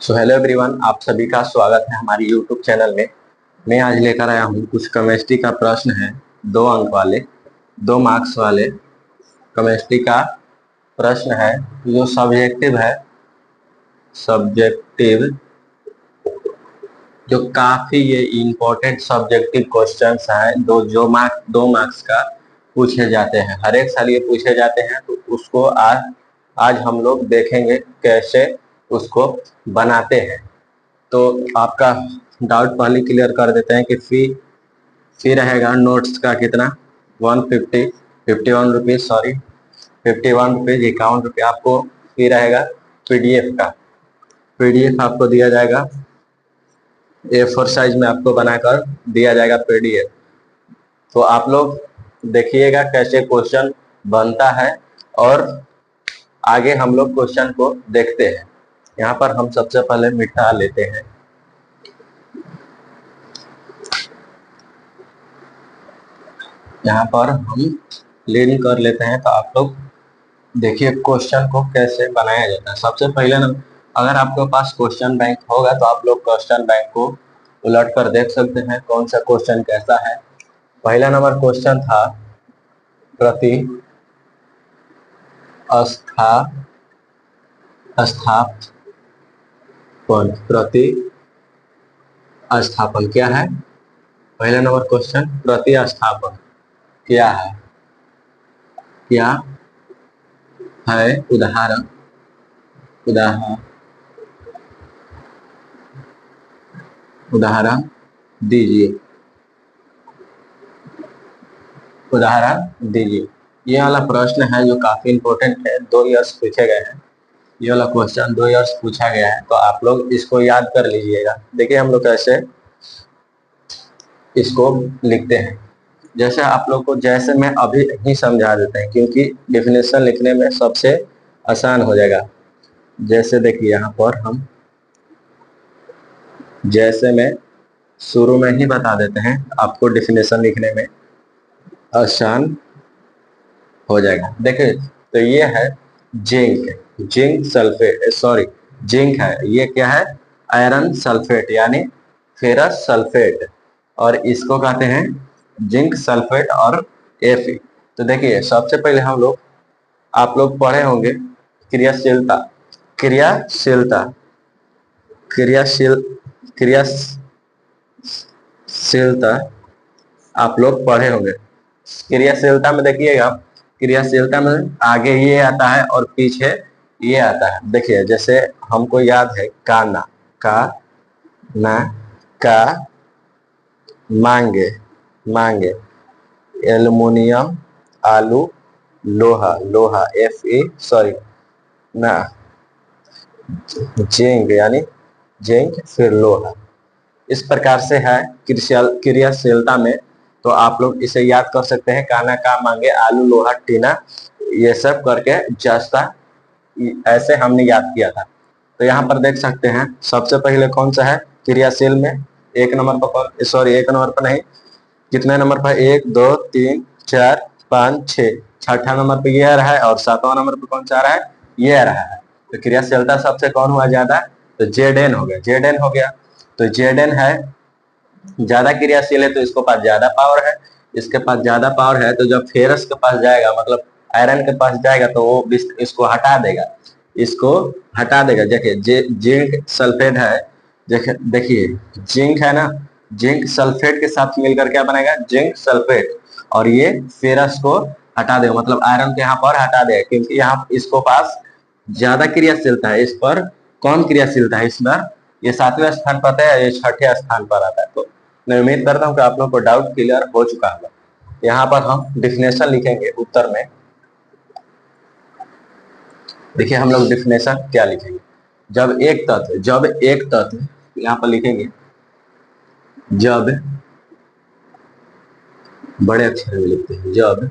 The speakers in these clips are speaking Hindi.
सो हेलो एवरीवन, आप सभी का स्वागत है हमारी यूट्यूब चैनल में। मैं आज लेकर आया हूँ कुछ केमिस्ट्री का प्रश्न है। 2 अंक वाले, 2 मार्क्स वाले केमिस्ट्री का प्रश्न है जो सब्जेक्टिव है। सब्जेक्टिव जो काफी ये इम्पोर्टेंट सब्जेक्टिव क्वेश्चंस हैं दो मार्क्स का पूछे जाते हैं। हर एक साल ये पूछे जाते हैं, तो उसको आज हम लोग देखेंगे कैसे उसको बनाते हैं। तो आपका डाउट पहले क्लियर कर देते हैं कि फी रहेगा नोट्स का कितना 150 51 रुपीज, सॉरी 51 रुपीज, 51 रुपये आपको फी रहेगा। पीडीएफ का पीडीएफ आपको दिया जाएगा, A4 साइज में आपको बनाकर दिया जाएगा पीडीएफ। तो आप लोग देखिएगा कैसे क्वेश्चन बनता है और आगे हम लोग क्वेश्चन को देखते हैं। यहाँ पर हम सबसे पहले मिटा लेते हैं। यहाँ पर हम क्लीन कर लेते हैं, तो आप लोग देखिए क्वेश्चन को कैसे बनाया जाता है। सबसे पहले ना, अगर आपके पास क्वेश्चन बैंक होगा तो आप लोग क्वेश्चन बैंक को उलट कर देख सकते हैं कौन सा क्वेश्चन कैसा है। पहला नंबर क्वेश्चन था प्रति स्थापन। प्रति स्थापन क्या है? पहला नंबर क्वेश्चन प्रति स्थापन क्या है? क्या है? उदाहरण दीजिए। उदाहरण दीजिए। ये वाला प्रश्न है जो काफी इंपॉर्टेंट है, 2 इयर्स पूछे गए हैं। ये वाला क्वेश्चन 2 इयर्स पूछा गया है, तो आप लोग इसको याद कर लीजिएगा। देखिए हम लोग कैसे इसको लिखते हैं। जैसे आप लोग को जैसे मैं अभी ही समझा देते हैं, क्योंकि डेफिनेशन लिखने में सबसे आसान हो जाएगा। जैसे देखिए यहाँ पर हम जैसे में शुरू में ही बता देते हैं, आपको डेफिनेशन लिखने में आसान हो जाएगा। देखिए तो ये है जिंक सल्फेट, सॉरी जिंक है। ये क्या है? आयरन सल्फेट यानी फेरस सल्फेट, और इसको कहते हैं जिंक सल्फेट और Fe। तो देखिए सबसे पहले आप लोग पढ़े होंगे क्रियाशीलता क्रियाशीलता क्रियाशील क्रियाशीलता आप लोग पढ़े होंगे। क्रियाशीलता में देखिएगा, क्रियाशीलता में आगे ये आता है और पीछे ये आता है। देखिए जैसे हमको याद है का मांगे एल्युमिनियम, आलू, लोहा सॉरी ना जिंक यानी जिंक, फिर लोहा। इस प्रकार से है क्रियाशीलता में। तो आप लोग इसे याद कर सकते हैं, का मांगे आलू लोहा टीना, ये सब करके जस्ता, ऐसे हमने याद किया था। तो यहाँ पर देख सकते हैं सबसे पहले कौन सा है क्रियाशील में। एक नंबर पर नहीं, कितने नंबर पर? 1 2 3 4 5 6, छठा नंबर पर ये आ रहा है, और 7वां नंबर पर कौन सा आ रहा है? ये आ रहा है। तो क्रियाशीलता सबसे कौन हुआ ज्यादा? तो Zn हो गया। तो Zn है ज्यादा क्रियाशील है, तो इसके पास ज्यादा पावर है। इसके पास ज्यादा पावर है, तो जब फेरस के पास जाएगा, मतलब आयरन के पास जाएगा, तो वो इसको हटा देगा। देखिए जिंक सल्फेट है। देखिए जिंक है ना, जिंक सल्फेट के साथ मिलकर क्या बनेगा? Zinc sulphate. और ये फेरस को हटा देगा, मतलब आयरन के यहाँ पर हटा देगा, क्योंकि यहाँ इसको पास ज्यादा क्रियाशीलता है। इस पर कौन क्रियाशीलता है? इस पर ये 7वें स्थान पर है, ये 6ठे स्थान पर आता है। तो मैं उम्मीद करता हूँ कि आप लोग को डाउट क्लियर हो चुका होगा। यहाँ पर हम डिफिनेशन लिखेंगे उत्तर में। देखिए हम लोग डिफिनेशन क्या लिखेंगे? जब एक तत्व यहाँ पर लिखेंगे, जब बड़े अक्षर में लिखते हैं, जब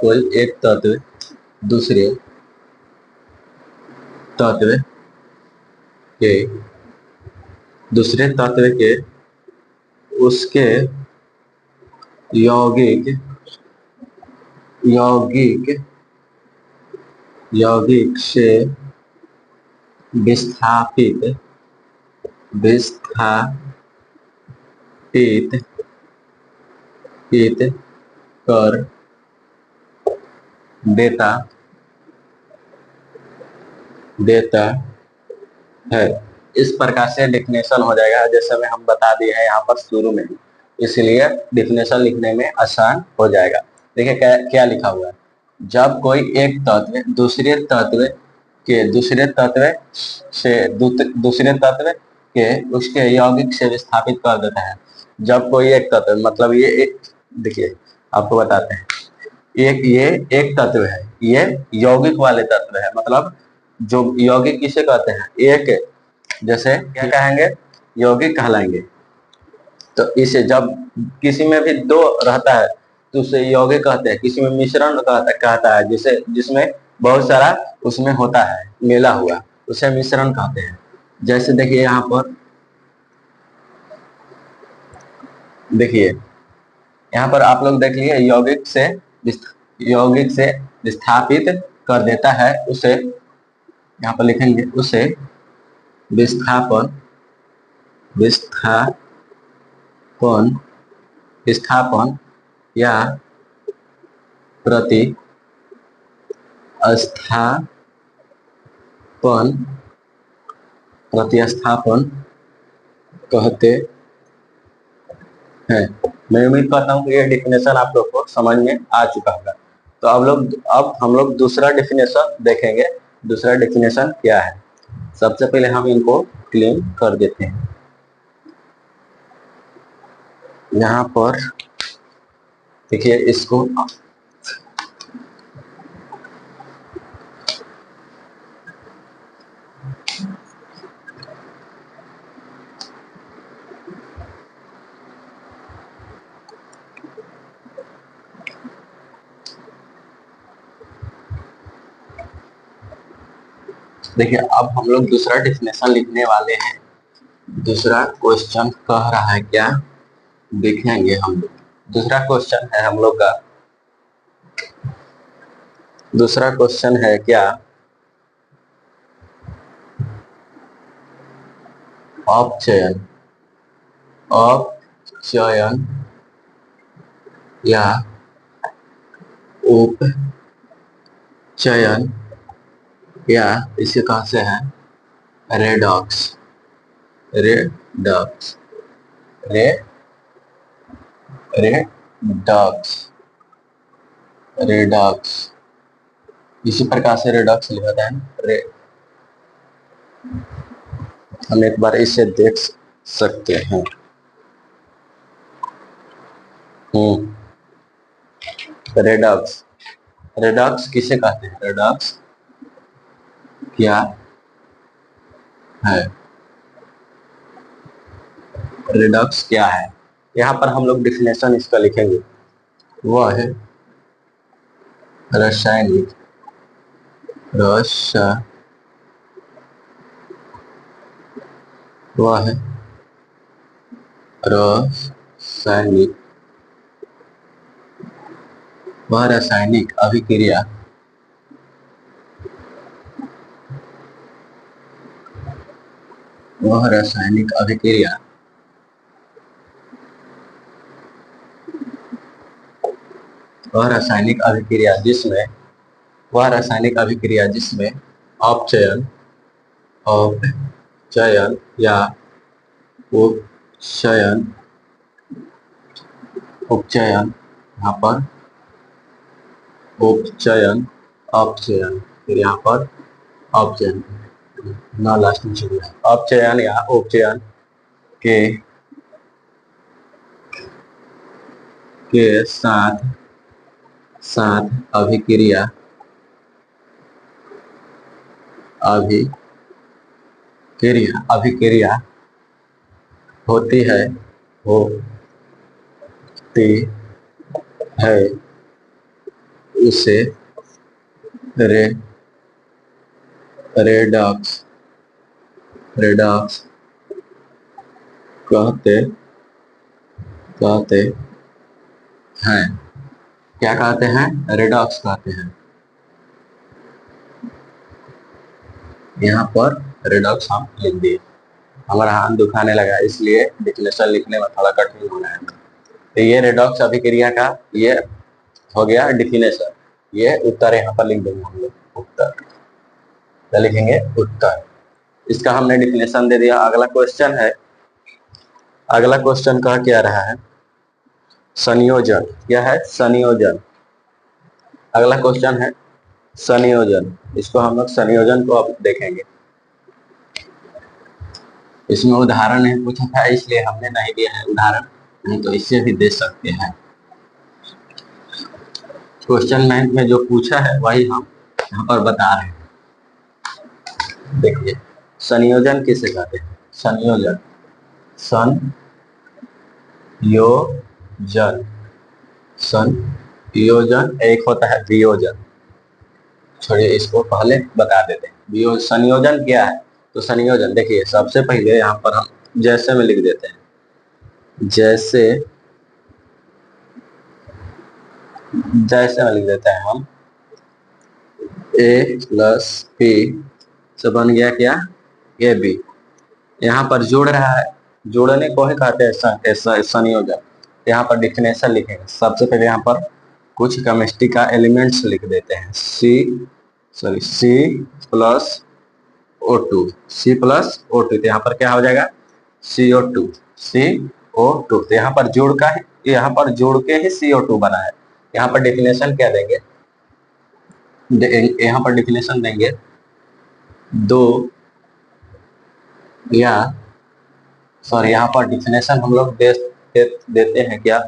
कोई एक तत्व दूसरे तत्व के दूसरे तत्व के उसके यौगिक यौगिक यौगिक से विस्थापित विस्थापित कर देता देता है। इस प्रकार से डिफिनेशन हो जाएगा, जैसे में हम बता दिए हैं यहाँ पर शुरू में, इसलिए डिफिनेशन लिखने में आसान हो जाएगा। देखिए क्या लिखा हुआ है। जब कोई एक तत्व दूसरे तत्व के उसके यौगिक से विस्थापित कर देता है। जब कोई एक तत्व, मतलब ये एक, देखिए आपको बताते हैं, ये एक तत्व है, ये यौगिक वाले तत्व है। मतलब जो यौगिक किसे कहते हैं, एक, जैसे क्या कहेंगे, यौगिक कहलाएंगे। तो इसे जब किसी में भी दो रहता है तो उसे यौगिक कहते हैं। किसी में मिश्रण कहता है, जिसे जिसमें बहुत सारा उसमें होता है मिला हुआ, उसे मिश्रण कहते हैं। जैसे देखिए यहाँ पर, देखिए यहाँ पर आप लोग देख लिए, यौगिक से विस्थापित कर देता है, उसे यहाँ पर लिखेंगे, उसे विस्थापन विस्थापन विस्थापन या प्रतिस्थापन कहते हैं। मैं उम्मीद करता हूँ कि ये डिफिनेशन आप लोग को समझ में आ चुका होगा। तो अब हम लोग दूसरा डिफिनेशन देखेंगे। दूसरा डिफिनेशन क्या है, सबसे पहले हम इनको क्लीन कर देते हैं। यहाँ पर देखिए इसको, देखिए अब हम लोग दूसरा डिफिनेशन लिखने वाले हैं। दूसरा क्वेश्चन कह रहा है क्या, देखेंगे हम लोग। दूसरा क्वेश्चन है हम लोग का, दूसरा क्वेश्चन है क्या, अपचयन या उपचयन या इसे कहा से है रेडॉक्स रेडॉक्स रे रेडॉक्स रेडॉक्स इसी प्रकार से रेडॉक्स लिखा है। हम एक बार इसे देख सकते हैं। रेडॉक्स रेडॉक्स किसे कहते हैं, रेडॉक्स क्या है, रेडॉक्स क्या है। यहाँ पर हम लोग डिफिनेशन इसका लिखेंगे, वह है रासायनिक वह है रासायनिक वह रासायनिक अभिक्रिया वह रासायनिक अभिक्रिया वह रासायनिक अभिक्रिया जिसमें वह रासायनिक अभिक्रिया जिसमें अपचयन अपचयन या उपचयन उपचयन यहाँ पर उपचयन अपचयन, फिर यहाँ पर अपचयन ना लास्ट में शुरू है, अपचयन या उपचयन के साथ अभिक्रिया अभिक्रिया होती है उसे रेडॉक्स कहते कहते हैं, क्या कहते हैं? रेडॉक्स कहते हैं। यहाँ पर रेडॉक्स हम लिख दिए। हमारा हाथ दुखाने लगा इसलिए डिफिनेशन लिखने में थोड़ा कठिन हो रहा है। तो ये रेडॉक्स अभिक्रिया का ये हो गया डिफिनेशन। ये उत्तर यहाँ पर लिख देंगे हम लोग। उत्तर क्या लिखेंगे? उत्तर। इसका हमने डिफिनेशन दे दिया। अगला क्वेश्चन है, अगला क्वेश्चन का क्या रहा है? संयोजन। क्या है? संयोजन। अगला क्वेश्चन है संयोजन। इसको हम लोग संयोजन को अब देखेंगे। इसमें उदाहरण नहीं पूछा था इसलिए हमने नहीं दिया है उदाहरण, नहीं तो इससे भी दे सकते हैं। क्वेश्चन बैंक में जो पूछा है वही हम यहाँ पर बता रहे हैं। देखिए संयोजन किसे कहते हैं? संयोजन, संयोजन, संयोजन एक होता है वियोजन। छोड़िए इसको पहले बता देते हैं। संयोजन क्या है? तो संयोजन देखिए सबसे पहले यहाँ पर हम जैसे में लिख देते हैं। जैसे में लिख देते हैं हम a प्लस p से बन गया क्या? A B. यहाँ पर जोड़ रहा है, जोड़ने को ही कहते हैं संयोजन। यहाँ पर डिफिनेशन लिखेंगे। सबसे पहले यहाँ पर कुछ केमिस्ट्री का एलिमेंट्स लिख देते हैं। C plus O2, C plus O2। तो यहाँ पर क्या हो जाएगा? CO2, CO2। तो यहाँ पर जोड़ का, यहाँ पर जोड़ के ही CO2 बना है। यहाँ पर डिफिनेशन क्या देंगे? यहाँ पर डिफिनेशन देंगे दो या सॉरी यहाँ पर डिफिनेशन हम लोग देते हैं क्या?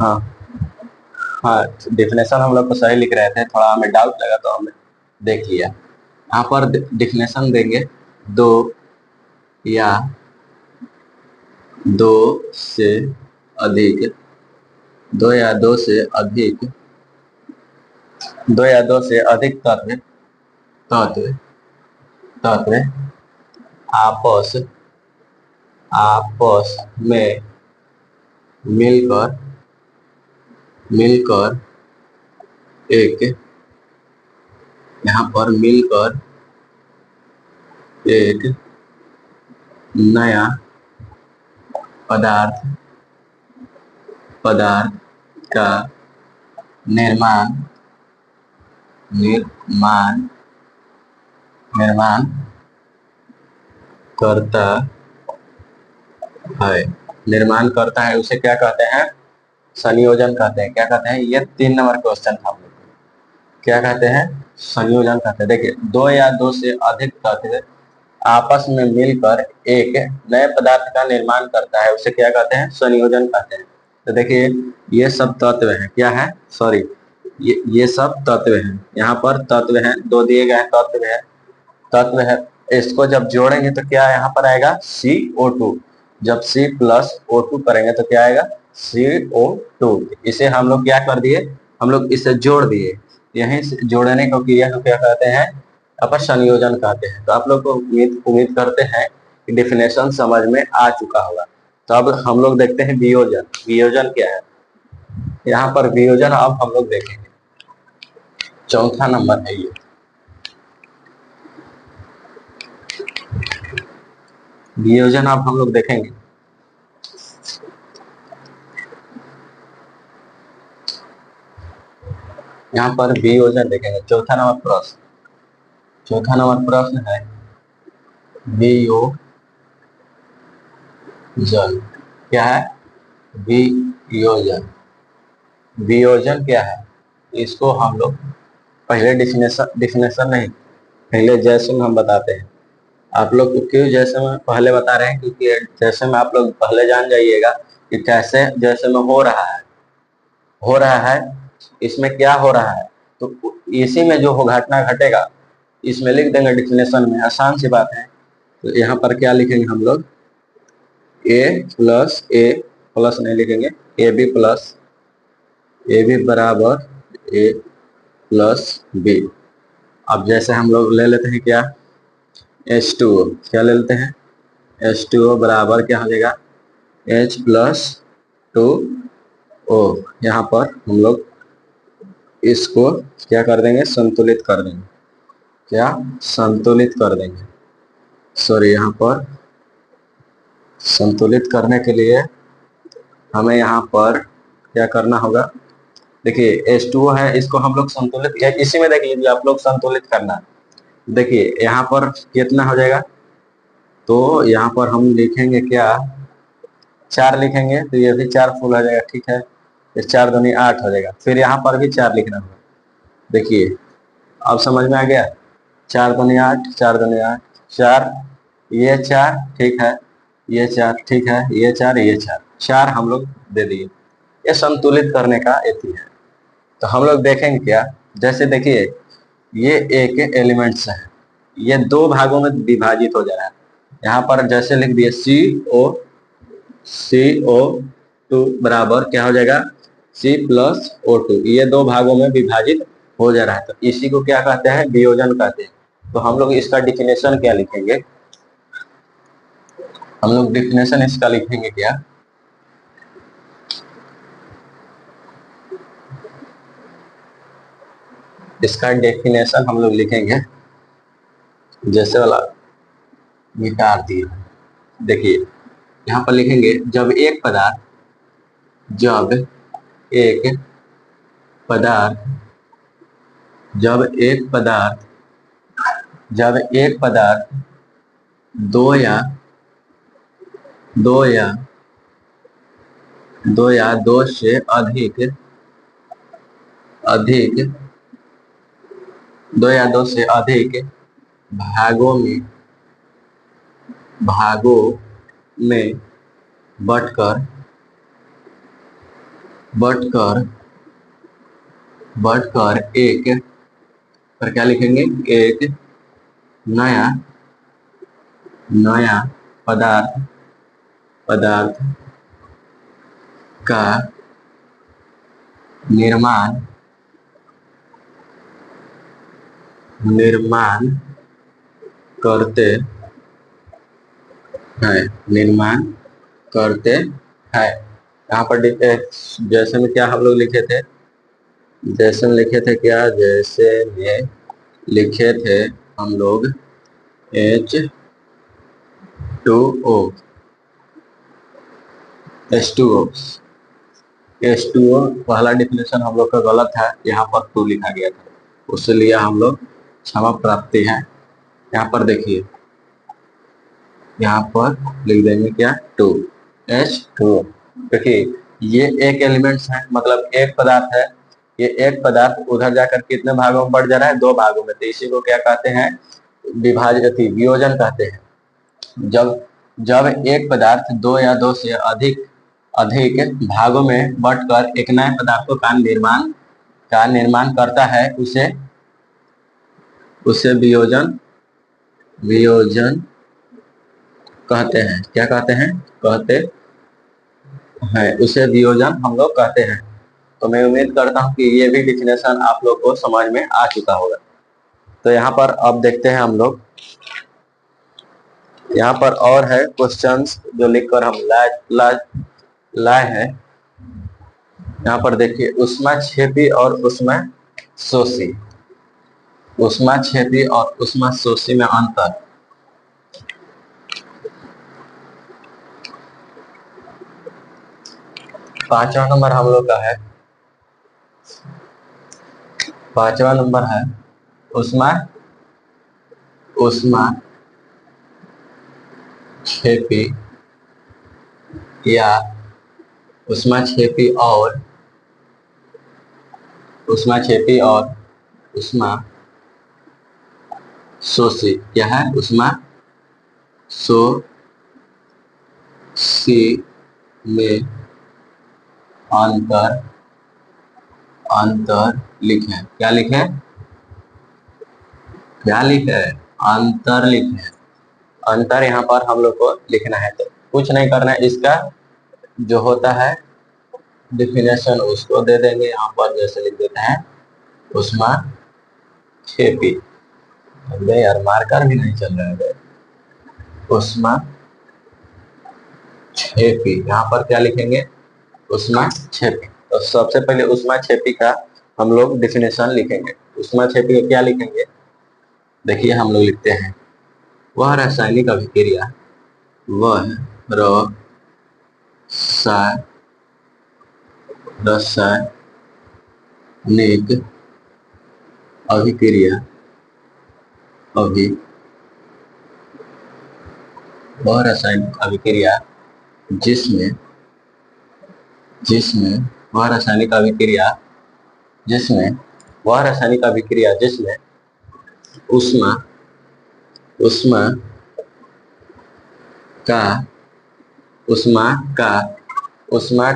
हाँ हाँ, डिफिनेशन हम लोग को सही लिख रहे थे, थोड़ा हमें डाउट लगा तो हमने देख लिया। यहाँ पर डिफिनेशन देंगे दो या दो से अधिक, दो या दो से अधिक, दो या दो से अधिक तत्व आपस में मिलकर एक, यहाँ पर मिलकर एक नया पदार्थ का निर्माण करता है। निर्माण करता है उसे क्या कहते हैं? संयोजन कहते हैं। क्या कहते हैं? ये 3 नंबर क्वेश्चन था हम लोग। क्या कहते हैं? संयोजन कहते हैं। देखिए दो या दो से अधिक तत्व आपस में मिलकर एक नए पदार्थ का निर्माण करता है उसे क्या कहते हैं? संयोजन कहते हैं। तो देखिए ये सब तत्व हैं। क्या है? सॉरी ये सब तत्व हैं। यहाँ पर तत्व हैं, दो दिए गए तत्व है। इसको जब जोड़ेंगे तो क्या यहाँ पर आएगा? CO2। जब C प्लस O2 करेंगे तो क्या आएगा? CO2। इसे हम लोग क्या कर दिए? हम लोग इसे जोड़ दिए। यहीं से जोड़ने को क्रिया को क्या कहते हैं? अपन संयोजन कहते हैं। तो आप लोग को उम्मीद करते हैं कि डिफिनेशन समझ में आ चुका होगा। तो अब हम लोग देखते हैं वियोजन। वियोजन क्या है? यहाँ पर वियोजन अब हम लोग देखेंगे। चौथा नंबर है ये। वियोजन अब हम लोग देखेंगे। यहाँ पर वियोजन देखेंगे। चौथा नंबर प्रश्न है वियोजन। क्या है? वियोजन क्या है? इसको हम लोग पहले डिफिनेशन नहीं, पहले जैसे में हम बताते हैं। आप लोग को क्यों जैसे में पहले बता रहे हैं? क्योंकि जैसे में आप लोग पहले जान जाइएगा कि कैसे जैसे में हो रहा है। इसमें क्या हो रहा है तो इसी में जो घटना घटेगा इसमें लिख देंगे डिफिनेशन में। आसान सी बात है। तो यहाँ पर क्या लिखेंगे हम लोग? ए प्लस नहीं लिखेंगे, ए बी बराबर ए प्लस बी। अब जैसे हम लोग ले लेते हैं क्या? H2O। क्या ले लेते हैं? H2O बराबर क्या हो जाएगा, H+2O। यहाँ पर हम लोग इसको क्या कर देंगे, संतुलित कर देंगे, क्या संतुलित कर देंगे, सॉरी यहाँ पर संतुलित करने के लिए हमें यहाँ पर क्या करना होगा। देखिए H2O है, इसको हम लोग संतुलित, या इसी में देख लीजिए आप लोग संतुलित करना। देखिए यहाँ पर कितना हो जाएगा, तो यहाँ पर हम लिखेंगे क्या, 4 लिखेंगे तो ये भी 4 फुल हो जाएगा, ठीक है। फिर 4 दूनी 8 हो जाएगा, फिर यहाँ पर भी 4 लिखना होगा। देखिए अब समझ में आ गया, 4 दूनी 8, 4 दूनी 8, 4, ये 4 ठीक है, ये 4 ठीक है, ये 4, ये 4, 4 हम लोग दे दिए। ये संतुलित करने का एथी है। तो हम लोग देखेंगे क्या, जैसे देखिए ये एक एलिमेंट्स है, ये 2 भागों में विभाजित हो जा रहा है। यहाँ पर जैसे लिख दिए CO2 बराबर क्या हो जाएगा, C+O2, ये 2 भागों में विभाजित हो जा रहा है। तो इसी को क्या कहते हैं, वियोजन कहते हैं। तो हम लोग इसका डिफिनेशन क्या लिखेंगे, हम लोग डिफिनेशन इसका लिखेंगे क्या, इसका डेफिनेशन हम लोग लिखेंगे जैसे वाला मिटा दिए। देखिए यहाँ पर लिखेंगे, जब एक पदार्थ जब एक पदार्थ जब एक पदार्थ जब एक पदार्थ दो या दो या दो या दो से अधिक अधिक दो या दो से अधिक भागों में बंटकर बंटकर बंटकर एक, पर क्या लिखेंगे, एक नया नया पदार्थ पदार्थ का निर्माण करते हैं यहाँ पर जैसे में क्या हम लोग लिखे थे, जैसे में लिखे थे क्या, जैसे में लिखे थे हम लोग H2O पहला डिफिनेशन हम लोग का गलत है, यहाँ पर 2 लिखा गया था, उससे लिया हम लोग क्षमा प्राप्ति है। यहाँ पर देखिए, यहाँ पर लिख देंगे क्या, 2 H2O। देखिए ये एक एलिमेंट्स है, मतलब एक पदार्थ है, ये एक पदार्थ उधर जाकर कितने भागों में बढ़ जा रहा है, 2 भागों में। तो इसी को क्या कहते हैं, वियोजन कहते हैं। जब एक पदार्थ 2 या 2 से अधिक अधिक भागों में बंटकर एक नए पदार्थों का निर्माण करता है, उसे वियोजन कहते हैं। क्या कहते हैं, उसे वियोजन हम लोग कहते हैं। तो मैं उम्मीद करता हूं कि ये भी डिफिनेशन आप लोग को समझ में आ चुका होगा। तो यहाँ पर अब देखते हैं हम लोग, यहाँ पर और है क्वेश्चंस जो लिखकर हम लाए हैं। यहाँ पर देखिए, ऊष्माक्षेपी और ऊष्माक्षेपी में अंतर। पांचवा नंबर हम लोग का है, पांचवा नंबर है ऊष्माक्षेपी या ऊष्माक्षेपी और ऊष्माशोषी। क्या है, ऊष्माशोषी में अंतर लिखें। क्या लिखें, अंतर लिखें। अंतर यहाँ पर हम लोग को लिखना है, तो कुछ नहीं करना है, इसका जो होता है डिफिनेशन उसको दे देंगे। यहाँ पर जैसे लिख देते हैं ऊष्माक्षेपी, यार मार्कर भी नहीं चल रहा है, ऊष्माक्षेपी छेपी, यहाँ पर क्या लिखेंगे, उष्मा छेपी। तो सबसे पहले उष्मा छेपी का हम लोग डिफिनेशन लिखेंगे। उष्मा छेपी का क्या लिखेंगे, देखिए हम लोग लिखते हैं, वह रासायनिक अभिक्रिया, वह रासायनिक अभिक्रिया वह रासायनिक अभिक्रिया जिसमें वह रासायनिक अभिक्रिया जिसमें उष्मा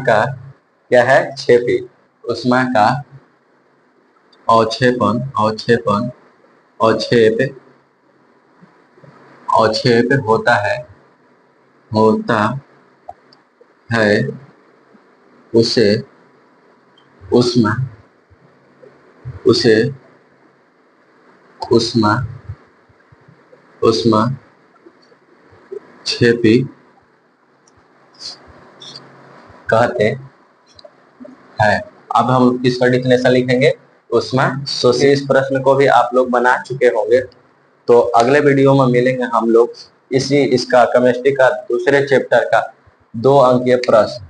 का क्या है, छेपी, उष्मा का अवक्षेप होता है उसे उष्मा छेपी कहते हैं। अब हम किसका डिफिनेशन लिखेंगे, उष्मा शोषी। इस प्रश्न को भी आप लोग बना चुके होंगे। तो अगले वीडियो में मिलेंगे हम लोग इसका केमिस्ट्री का दूसरे चैप्टर का 2 अंकीय प्रश्न,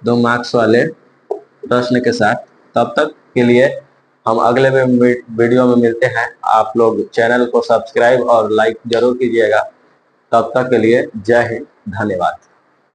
2 मार्क्स वाले प्रश्न के साथ। तब तक के लिए हम अगले वीडियो में मिलते हैं। आप लोग चैनल को सब्सक्राइब और लाइक जरूर कीजिएगा। तब तक के लिए जय हिंद, धन्यवाद।